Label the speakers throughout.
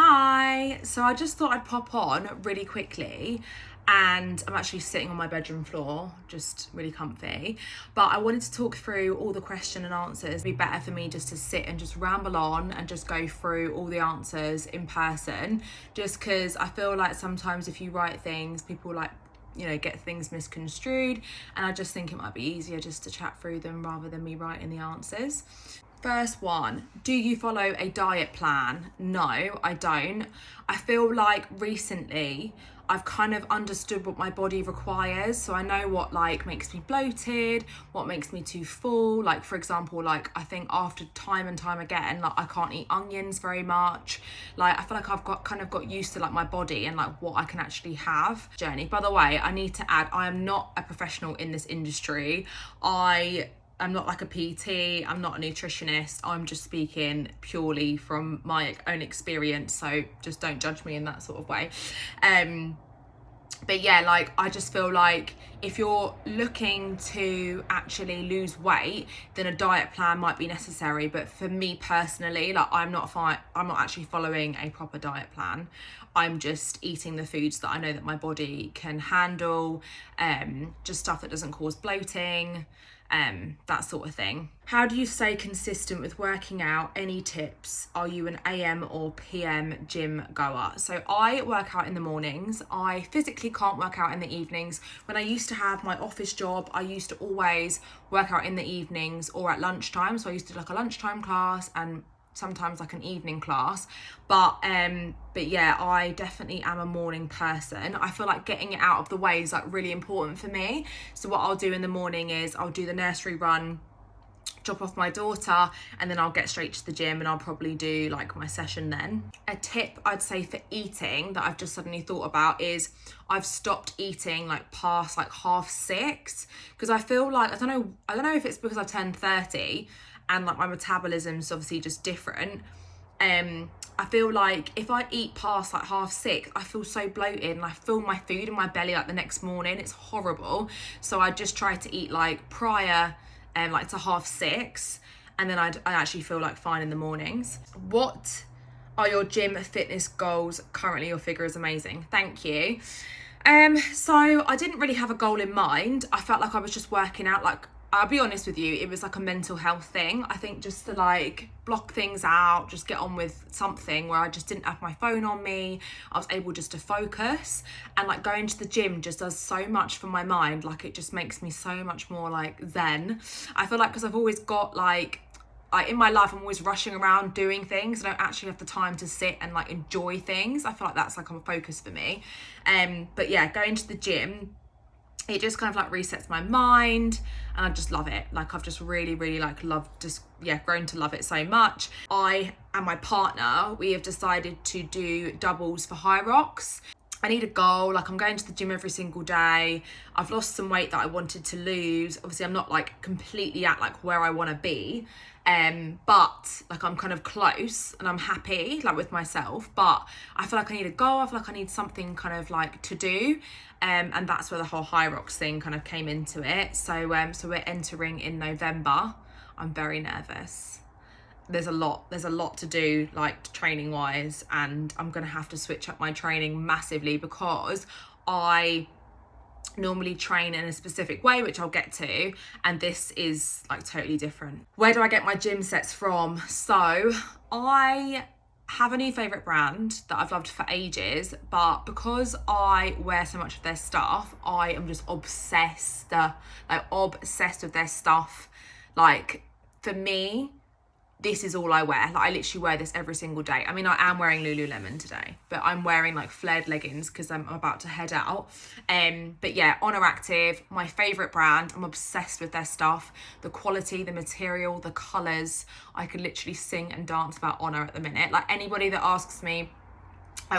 Speaker 1: Hi, so I just thought I'd pop on really quickly, and I'm actually sitting on my bedroom floor, just really comfy, but I wanted to talk through all the question and answers. It'd be better for me just to sit and just ramble on and just go through all the answers in person, just because I feel like sometimes if you write things, people get things misconstrued, and I just think it might be easier just to chat through them rather than me writing the answers. First one, do you follow a diet plan? No, I don't. I feel like recently I've kind of understood what my body requires. So I know what makes me bloated, what makes me too full. Like, for example, I think after time and time again, I can't eat onions very much. I feel like I've got used to my body and what I can actually have. Journey. By the way, I need to add, I am not a professional in this industry. I'm not a PT, I'm not a nutritionist, I'm just speaking purely from my own experience, so just don't judge me in that sort of way. But yeah, I just feel like if you're looking to actually lose weight, then a diet plan might be necessary. But for me personally, I'm not actually following a proper diet plan. I'm just eating the foods that I know that my body can handle, just stuff that doesn't cause bloating, that sort of thing. How do you stay consistent with working out? Any tips? Are you an AM or PM gym goer? So I work out in the mornings. I physically can't work out in the evenings. When I used to have my office job, I used to always work out in the evenings or at lunchtime. So I used to do a lunchtime class and sometimes an evening class, but yeah, I definitely am a morning person. I feel like getting it out of the way is really important for me. So what I'll do in the morning is I'll do the nursery run, drop off my daughter, and then I'll get straight to the gym and I'll probably do my session then. A tip I'd say for eating that I've just suddenly thought about is I've stopped eating past 6:30, because I feel I don't know if it's because I've turned 30 and my metabolism's obviously just different. I feel like if I eat past 6:30, I feel so bloated and I feel my food in my belly the next morning. It's horrible. So I just try to eat prior to 6:30, and then I actually feel fine in the mornings. What are your gym fitness goals currently? Your figure is amazing. Thank you. So I didn't really have a goal in mind. I felt like I was just working out. I'll be honest with you, it was a mental health thing. I think just to block things out, just get on with something where I just didn't have my phone on me. I was able just to focus, and going to the gym just does so much for my mind. It just makes me so much more zen. I feel because I've always got in my life, I'm always rushing around doing things. I don't actually have the time to sit and enjoy things. I feel that's a focus for me. But yeah, going to the gym, it just kind of resets my mind, and I just love it. I've just really grown to love it so much. I and my partner, we have decided to do doubles for Hyrox. I need a goal. I'm going to the gym every single day. I've lost some weight that I wanted to lose. Obviously I'm not completely at where I want to be, but I'm kind of close and I'm happy with myself, but I feel I need a goal. I feel I need something kind of to do, and that's where the whole Hyrox thing kind of came into it. So we're entering in November. I'm very nervous. There's a lot to do training wise, and I'm gonna have to switch up my training massively because I normally train in a specific way, which I'll get to, and this is totally different. Where do I get my gym sets from? So I have a new favorite brand that I've loved for ages, but because I wear so much of their stuff, I am just obsessed with their stuff. For me, this is all I wear. I literally wear this every single day. I mean, I am wearing Lululemon today, but I'm wearing flared leggings because I'm about to head out. But yeah, Honor Active, my favorite brand. I'm obsessed with their stuff. The quality, the material, the colors. I could literally sing and dance about Honor at the minute. Anybody that asks me,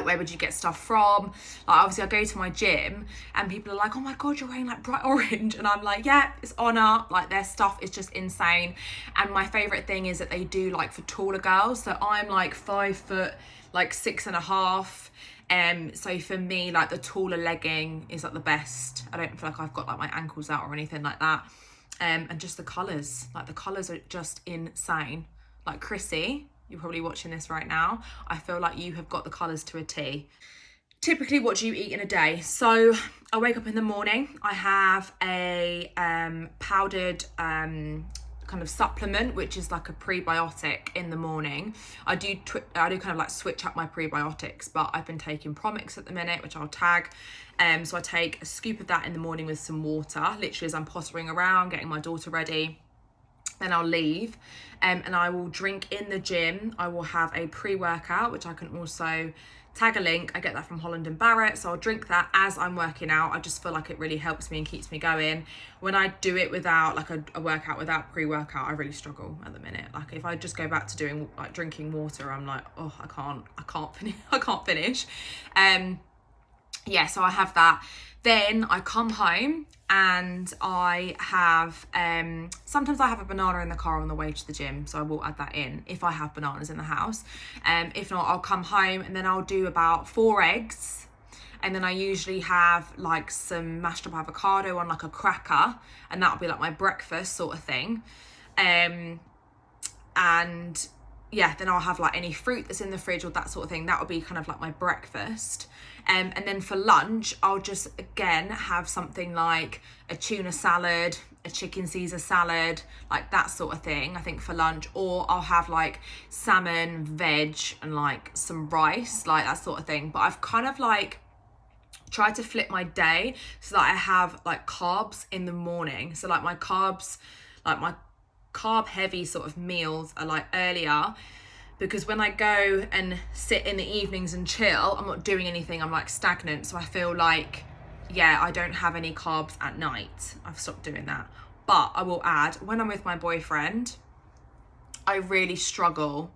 Speaker 1: where would you get stuff from? Obviously I go to my gym and people are like, oh my god, you're wearing bright orange, and I'm like, yeah, it's Honor. Their stuff is just insane. And my favorite thing is that they do for taller girls. So I'm 5 foot 6.5. So for me, the taller legging is the best. I don't feel I've got my ankles out or anything like that. And just the colours, the colours are just insane. Chrissy, you're probably watching this right now, I feel like you have got the colours to a T. Typically, what do you eat in a day? So I wake up in the morning, I have a powdered kind of supplement, which is like a prebiotic in the morning. I do kind of like switch up my prebiotics, but I've been taking Promix at the minute, which I'll tag. So I take a scoop of that in the morning with some water, literally as I'm pottering around, getting my daughter ready. Then I'll leave and I will drink in the gym. I will have a pre-workout, which I can also tag a link. I get that from Holland and Barrett. So I'll drink that as I'm working out. I just feel like it really helps me and keeps me going. When I do it without like a workout without pre-workout, I really struggle at the minute. Like if I just go back to doing like drinking water, I'm like, oh, I can't finish. Yeah, so I have that. Then I come home and I have, sometimes I have a banana in the car on the way to the gym, so I will add that in if I have bananas in the house. If not, I'll come home and then I'll do about 4 eggs. And then I usually have like some mashed up avocado on like a cracker, and that'll be like my breakfast sort of thing. And yeah, then I'll have like any fruit that's in the fridge or that sort of thing. That would be kind of like my breakfast. And then for lunch, I'll just, again, have something like a tuna salad, a chicken Caesar salad, like that sort of thing, I think, for lunch. Or I'll have like salmon, veg, and like some rice, like that sort of thing. But I've kind of like tried to flip my day so that I have like carbs in the morning. So like my carbs, like my carb heavy sort of meals are like earlier, because when I go and sit in the evenings and chill, I'm not doing anything, I'm like stagnant. So I feel like, yeah, I don't have any carbs at night. I've stopped doing that. But I will add, when I'm with my boyfriend, I really struggle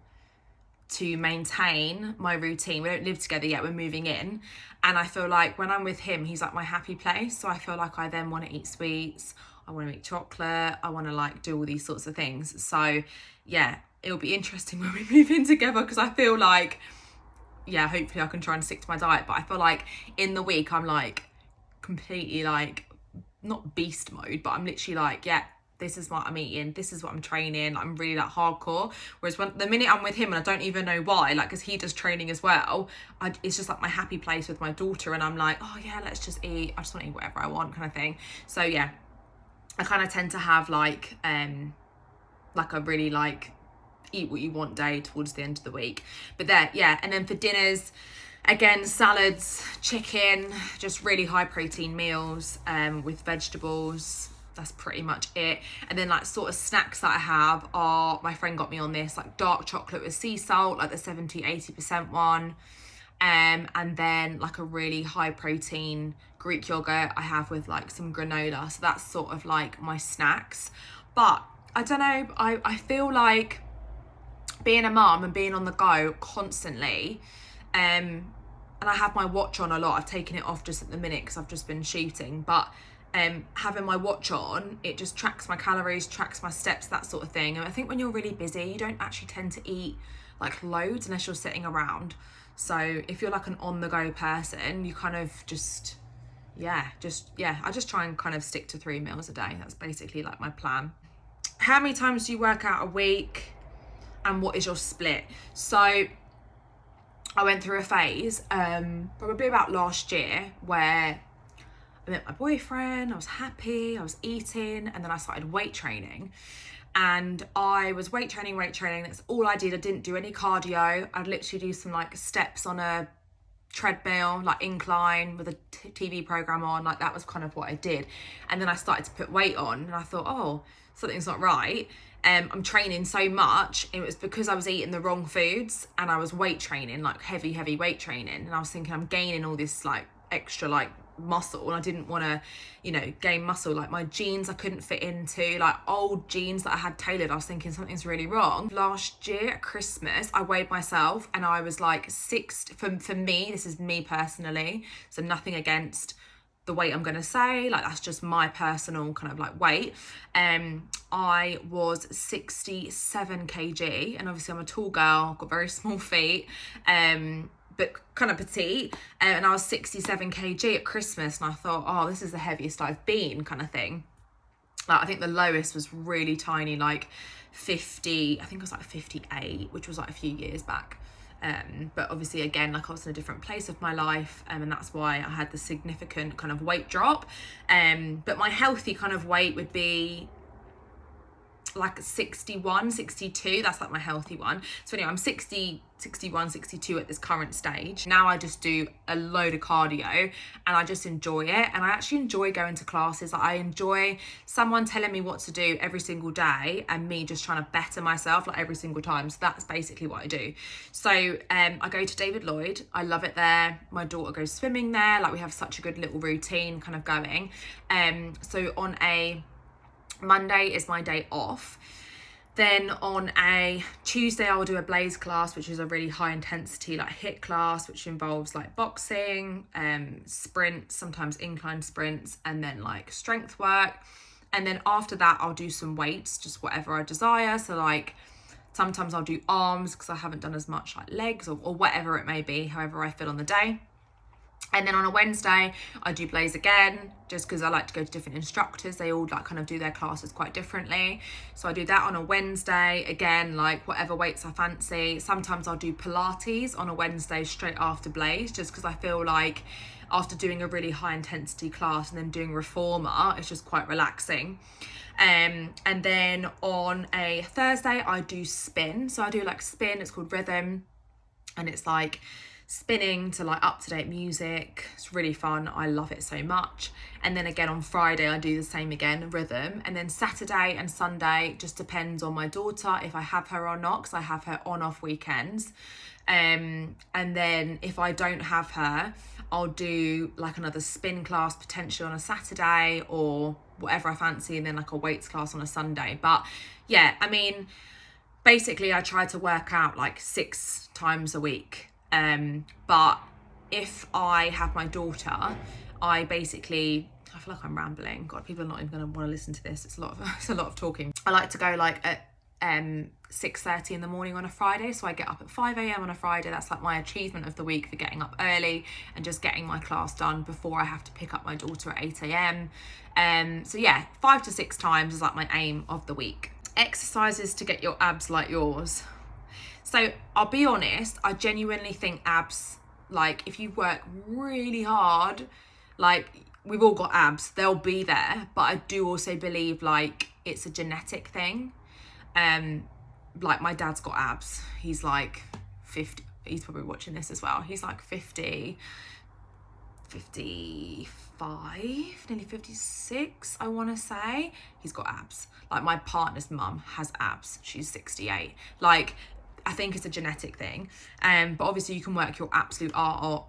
Speaker 1: to maintain my routine. We don't live together yet, we're moving in. And I feel like when I'm with him, he's like my happy place. So I feel like I then want to eat sweets, I want to make chocolate, I want to like do all these sorts of things. So yeah, it'll be interesting when we move in together, because I feel like, yeah, hopefully I can try and stick to my diet. But I feel like in the week I'm like completely like, not beast mode, but I'm literally like, yeah, this is what I'm eating, this is what I'm training. I'm really like hardcore. Whereas when the minute I'm with him, and I don't even know why, like because he does training as well, it's just like my happy place with my daughter, and I'm like, oh yeah, let's just eat, I just want to eat whatever I want kind of thing. So yeah, I kind of tend to have like a really like eat what you want day towards the end of the week. But there, yeah. And then for dinners, again, salads, chicken, just really high protein meals with vegetables. That's pretty much it. And then like sort of snacks that I have are, my friend got me on this, like dark chocolate with sea salt, like the 70-80% one. And then like a really high protein Greek yogurt I have with like some granola. So that's sort of like my snacks. But I don't know, I feel like being a mum and being on the go constantly, and I have my watch on a lot. I've taken it off just at the minute because I've just been shooting, but having my watch on, it just tracks my calories, tracks my steps, that sort of thing. And I think when you're really busy, you don't actually tend to eat like loads unless you're sitting around. So if you're like an on the go person, you kind of just I just try and kind of stick to 3 meals a day. That's basically like my plan. How many times do you work out a week, and what is your split? So I went through a phase probably about last year where I met my boyfriend, I was happy, I was eating, and then I started weight training. And I was weight training, that's all I did. I didn't do any cardio. I'd literally do some like steps on a treadmill, like incline with a TV program on, like that was kind of what I did. And then I started to put weight on, and I thought, oh, something's not right. I'm training so much. It was because I was eating the wrong foods, and I was weight training, like heavy weight training. And I was thinking I'm gaining all this like extra like muscle, and I didn't want to gain muscle. Like my jeans I couldn't fit into, like old jeans that I had tailored. I was thinking something's really wrong. Last year at Christmas I weighed myself, and I was like for me, this is me personally, so nothing against the weight I'm gonna say, like that's just my personal kind of like weight. I was 67 kg, and obviously I'm a tall girl, I've got very small feet, but kind of petite, and I was 67 kg at Christmas, and I thought, oh, this is the heaviest I've been kind of thing. Like, I think the lowest was really tiny, like 50, I think it was like 58, which was like a few years back. But obviously, again, like I was in a different place of my life, and that's why I had the significant kind of weight drop. But my healthy kind of weight would be like 61, 62. That's like my healthy one. So anyway, I'm 60, 61, 62 at this current stage. Now I just do a load of cardio and I just enjoy it. And I actually enjoy going to classes. Like, I enjoy someone telling me what to do every single day and me just trying to better myself like every single time. So that's basically what I do. So I go to David Lloyd. I love it there. My daughter goes swimming there. Like, we have such a good little routine kind of going. So on a Monday is my day off. Then on a Tuesday, I'll do a Blaze class, which is a really high intensity like HIIT class, which involves like boxing, sprints, sometimes incline sprints, and then like strength work. And then after that, I'll do some weights, just whatever I desire. So like sometimes I'll do arms because I haven't done as much like legs or whatever it may be, however I feel on the day. And then on a Wednesday, I do Blaze again, just because I like to go to different instructors. They all like kind of do their classes quite differently. So I do that on a Wednesday, again, like whatever weights I fancy. Sometimes I'll do Pilates on a Wednesday straight after Blaze, just because I feel like after doing a really high intensity class and then doing Reformer, it's just quite relaxing. And then on a Thursday, I do spin. So I do like spin, it's called Rhythm, and it's like spinning to like up-to-date music. It's really fun. I love it so much. And then again on Friday I do the same again, Rhythm. And then Saturday and Sunday just depends on my daughter if I have her or not, because I have her on off weekends. And then if I don't have her, I'll do like another spin class potentially on a Saturday or whatever I fancy, and then like a weights class on a Sunday. But yeah, I mean, basically I try to work out like 6 times a week. But if I have my daughter, I feel like I'm rambling. God, people are not even going to want to listen to this. It's a lot of talking. I like to go like at 6:30 in the morning on a Friday. So I get up at 5 a.m. on a Friday. That's like my achievement of the week for getting up early and just getting my class done before I have to pick up my daughter at 8 a.m. So yeah, 5 to 6 times is like my aim of the week. Exercises to get your abs like yours. So I'll be honest, I genuinely think abs, like if you work really hard, like we've all got abs, they'll be there. But I do also believe like it's a genetic thing. Like my dad's got abs. He's like 50, he's probably watching this as well. He's like 50, 55, nearly 56, I want to say. He's got abs. Like my partner's mum has abs. She's 68. Like, I think it's a genetic thing. But obviously you can work your absolute arse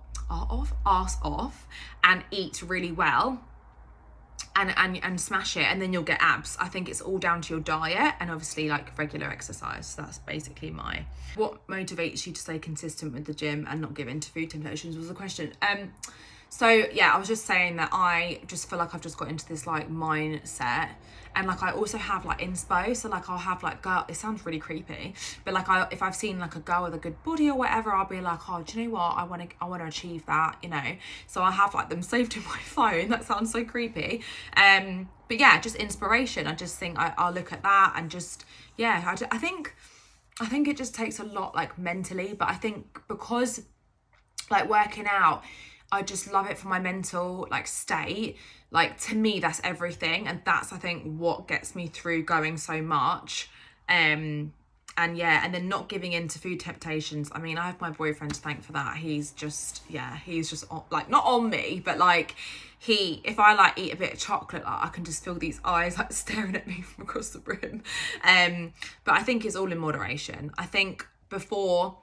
Speaker 1: off and eat really well and smash it, and then you'll get abs. I think it's all down to your diet and obviously like regular exercise. That's basically what motivates you to stay consistent with the gym and not give in to food temptations was the question. So yeah, I was just saying that I just feel like I've just got into this like mindset, and like I also have like inspo. So like I'll have like girl, it sounds really creepy, but like if I've seen like a girl with a good body or whatever, I'll be like, oh, do you know what? I want to achieve that, you know. So I have like them saved in my phone. That sounds so creepy. But yeah, just inspiration. I just think I'll look at that and just I think it just takes a lot like mentally, but I think because like working out, I just love it for my mental like state. Like to me, that's everything, and that's I think what gets me through going so much. And then not giving in to food temptations. I mean, I have my boyfriend to thank for that. He's just like not on me, but like if I like eat a bit of chocolate, like I can just feel these eyes like staring at me from across the room. But I think it's all in moderation. I think before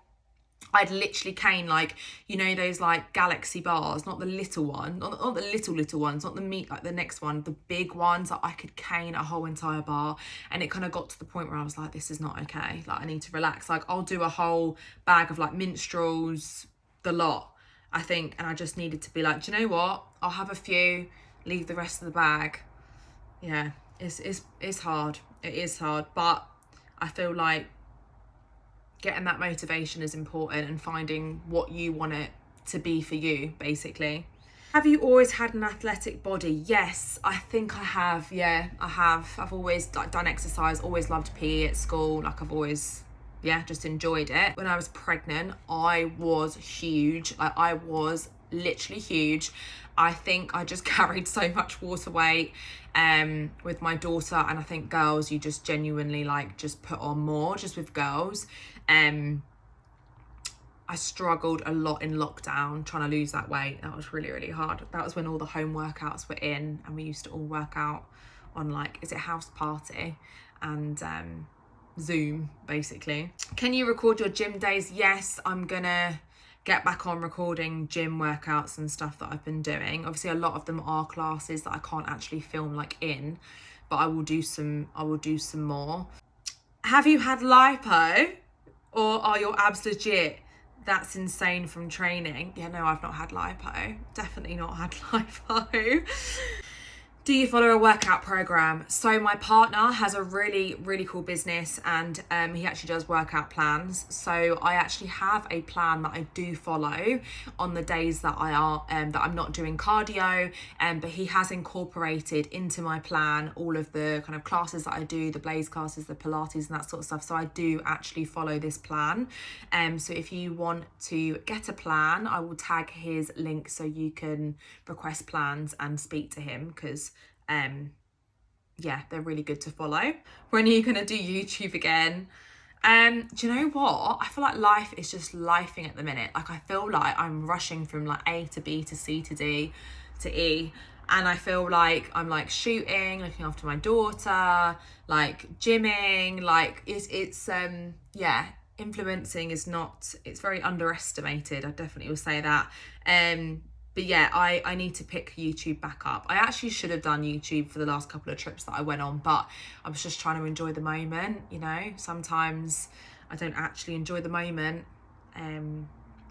Speaker 1: I'd literally cane like, you know, those like Galaxy bars, not the little one, not the little ones, not the meat, like the next one, the big ones. That I could cane a whole entire bar, and it kind of got to the point where I was like, this is not okay. Like I need to relax. Like I'll do a whole bag of like minstrels, the lot, I think, and I just needed to be like, do you know what? I'll have a few, leave the rest of the bag. Yeah, it's hard. It is hard, but I feel like getting that motivation is important and finding what you want it to be for you, basically. Have you always had an athletic body? Yes, I think I have. Yeah, I have. I've always like done exercise, always loved PE at school. Like I've always, yeah, just enjoyed it. When I was pregnant, I was huge. Like I was literally huge. I think I just carried so much water weight with my daughter, and I think girls, you just genuinely like just put on more just with girls. I struggled a lot in lockdown trying to lose that weight. That was really, really hard. That was when all the home workouts were in and we used to all work out on like, is it House Party and Zoom basically. Can you record your gym days? Yes, I'm gonna get back on recording gym workouts and stuff that I've been doing. Obviously a lot of them are classes that I can't actually film like in, but I will do some more. Have you had lipo or are your abs legit? That's insane from training. Yeah, no, I've not had lipo. Definitely not had lipo. Do you follow a workout program? So my partner has a really, really cool business and he actually does workout plans. So I actually have a plan that I do follow on the days that that I'm not doing cardio. But he has incorporated into my plan all of the kind of classes that I do, the Blaze classes, the Pilates and that sort of stuff. So I do actually follow this plan. So if you want to get a plan, I will tag his link so you can request plans and speak to him because yeah, they're really good to follow. When are you gonna do YouTube again? Do you know what? I feel like life is just lifing at the minute. Like I feel like I'm rushing from like A to B to C to D to E. And I feel like I'm like shooting, looking after my daughter, like gymming, like it's yeah, influencing is not, it's very underestimated. I definitely will say that. But yeah, I need to pick YouTube back up. I actually should have done YouTube for the last couple of trips that I went on, but I was just trying to enjoy the moment, you know. Sometimes I don't actually enjoy the moment.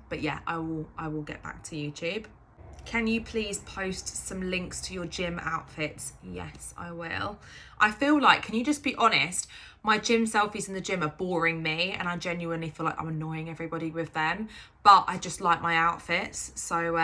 Speaker 1: But yeah, I will get back to YouTube. Can you please post some links to your gym outfits? Yes, I will. I feel like, can you just be honest? My gym selfies in the gym are boring me and I genuinely feel like I'm annoying everybody with them, but I just like my outfits. So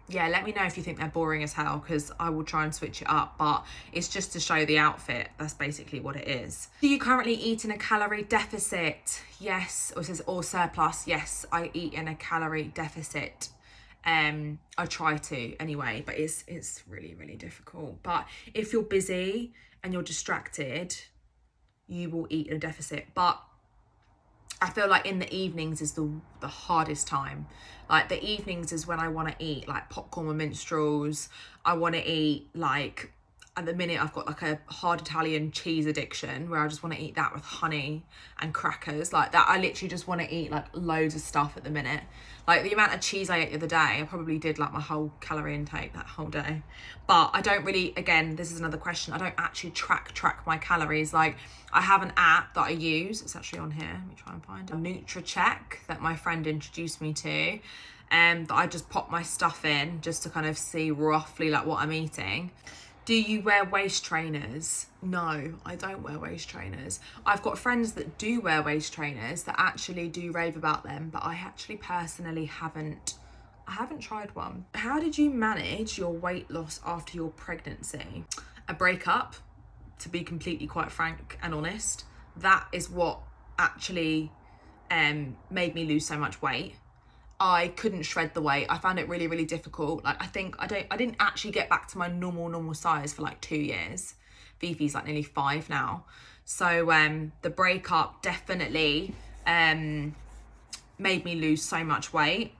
Speaker 1: yeah, let me know if you think they're boring as hell because I will try and switch it up, but it's just to show the outfit. That's basically what it is. Do you currently eat in a calorie deficit? Yes. Or it says or surplus. Yes, I eat in a calorie deficit. I try to anyway, but it's really, really difficult. But if you're busy and you're distracted, you will eat in a deficit. But I feel like in the evenings is the hardest time. Like the evenings is when I want to eat like popcorn with minstrels. I want to eat like, at the minute I've got like a hard Italian cheese addiction where I just want to eat that with honey and crackers like that. I literally just want to eat like loads of stuff at the minute. Like the amount of cheese I ate the other day, I probably did like my whole calorie intake that whole day. But I don't really, again, this is another question, I don't actually track my calories. Like I have an app that I use, it's actually on here, let me try and find it. NutriCheck that my friend introduced me to. That I just pop my stuff in just to kind of see roughly like what I'm eating. Do you wear waist trainers? No, I don't wear waist trainers. I've got friends that do wear waist trainers that actually do rave about them, but I actually personally haven't tried one. How did you manage your weight loss after your pregnancy? A breakup, to be completely quite frank and honest. That is what actually made me lose so much weight. I couldn't shred the weight. I found it really, really difficult. Like I didn't actually get back to my normal size for like 2 years. Vivi's like nearly 5 now. So the breakup definitely made me lose so much weight.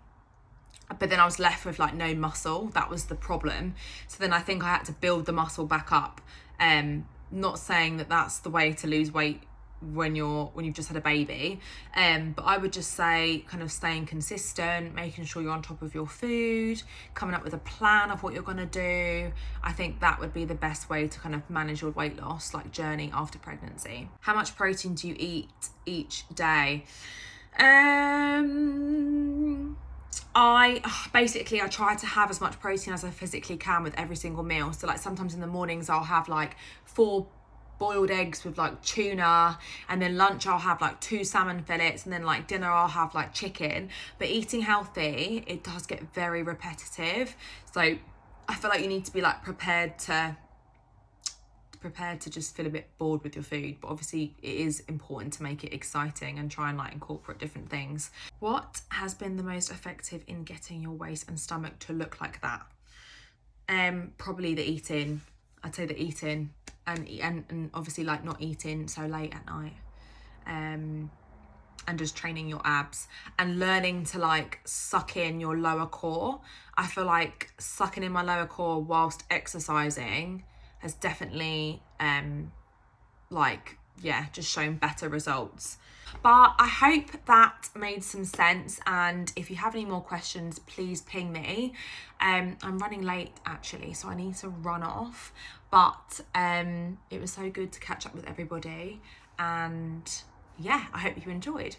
Speaker 1: But then I was left with like no muscle. That was the problem. So then I think I had to build the muscle back up. Not saying that that's the way to lose weight when you've just had a baby, but I would just say kind of staying consistent, making sure you're on top of your food, coming up with a plan of what you're going to do. I think that would be the best way to kind of manage your weight loss like journey after pregnancy. How much protein do you eat each day? I try to have as much protein as I physically can with every single meal. So like sometimes in the mornings I'll have like 4 boiled eggs with like tuna, and then lunch I'll have like 2 salmon fillets, and then like dinner I'll have like chicken. But eating healthy, it does get very repetitive, so I feel like you need to be like prepared to just feel a bit bored with your food. But obviously it is important to make it exciting and try and like incorporate different things. What has been the most effective in getting your waist and stomach to look like that? Probably the eating. I'd say the eating, and obviously like not eating so late at night, and just training your abs and learning to like suck in your lower core. I feel like sucking in my lower core whilst exercising has definitely just shown better results. But I hope that made some sense, and if you have any more questions, please ping me. I'm running late actually, so I need to run off, but it was so good to catch up with everybody, and yeah, I hope you enjoyed.